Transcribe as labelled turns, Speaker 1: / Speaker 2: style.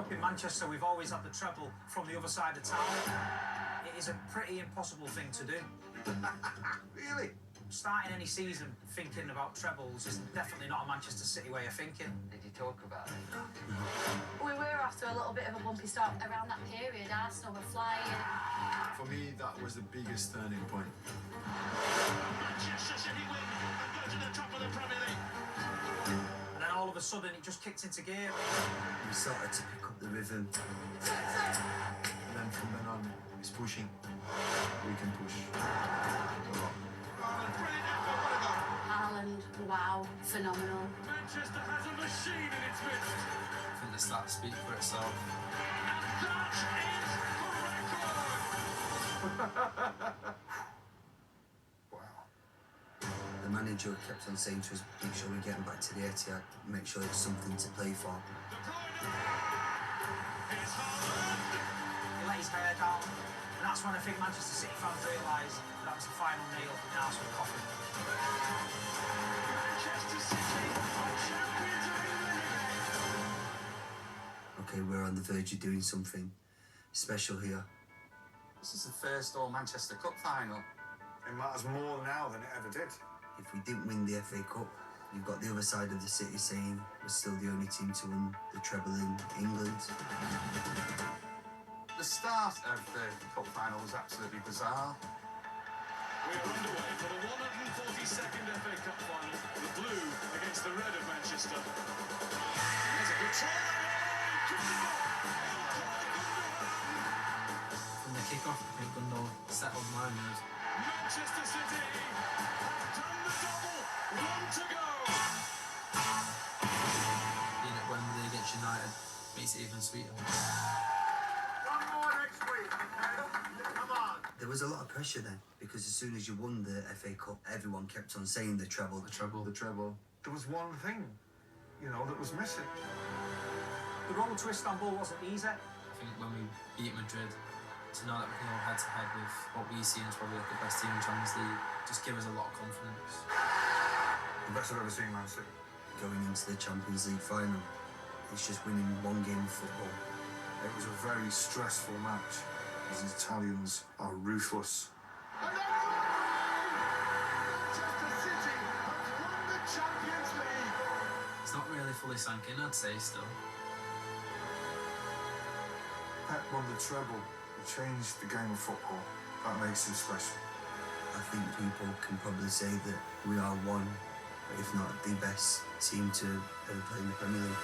Speaker 1: up in Manchester, we've always had the treble from the other side of town. It is a pretty impossible thing to do.
Speaker 2: Really?
Speaker 1: Starting any season thinking about trebles is definitely not a Manchester City way of thinking.
Speaker 3: Did you talk about it?
Speaker 4: We were after a little bit of a bumpy start around that period. Arsenal were flying.
Speaker 2: For me, that was the biggest turning point.
Speaker 5: Manchester City win and go to the top of the Premier League.
Speaker 1: And then all of a sudden it just kicked into gear.
Speaker 6: We started to pick up the rhythm.
Speaker 2: And then from then on, it's pushing. We can push a lot.
Speaker 5: Brilliant effort, what a goal.
Speaker 4: Haaland, wow, phenomenal.
Speaker 5: Manchester has a machine in its midst.
Speaker 7: I think the stats speak for itself.
Speaker 5: And that is the record.
Speaker 2: Wow.
Speaker 6: The manager kept on saying to us, make sure we're getting back to the Etihad, make sure it's something to play for.
Speaker 5: De Bruyne. It's Haaland.
Speaker 1: He let his hair down. And that's when I think Manchester City fans realised that was the final nail in the Arsenal coffin.
Speaker 5: Manchester City are champions of England again.
Speaker 6: Okay, we're on the verge of doing something special here.
Speaker 7: This is the first All-Manchester Cup final.
Speaker 2: It matters more now than it ever did.
Speaker 6: If we didn't win the FA Cup, you've got the other side of the city saying we're still the only team to win the treble in England.
Speaker 7: The start of the cup final was absolutely bizarre.
Speaker 5: We are underway for the 142nd FA Cup final. The blue against the red of Manchester. There's a good try.
Speaker 7: From the kick-off, I think Gundogan settled my nerves.
Speaker 5: Manchester City have done the double. One to go.
Speaker 7: Being at Wembley against United makes it even sweeter.
Speaker 5: One more next week, okay? Come on.
Speaker 6: There was a lot of pressure then, because as soon as you won the FA Cup, everyone kept on saying the treble.
Speaker 7: The treble.
Speaker 2: The treble. There was one thing, that was missing.
Speaker 1: The road to Istanbul wasn't easy.
Speaker 7: I think when we beat Madrid, to know that we can go head to head with what we see as probably like the best team in Champions League, just give us a lot of confidence.
Speaker 2: The best I've ever seen Man City.
Speaker 6: Going into the Champions League final, it's just winning one game of football.
Speaker 2: It was a very stressful match. These Italians are ruthless.
Speaker 5: And they're Manchester City have won the Champions League.
Speaker 7: It's not really fully sunk in, I'd say, still.
Speaker 2: Pep won the treble. He changed the game of football. That makes him special.
Speaker 6: I think people can probably say that we are one, if not the best team to ever play in the Premier League.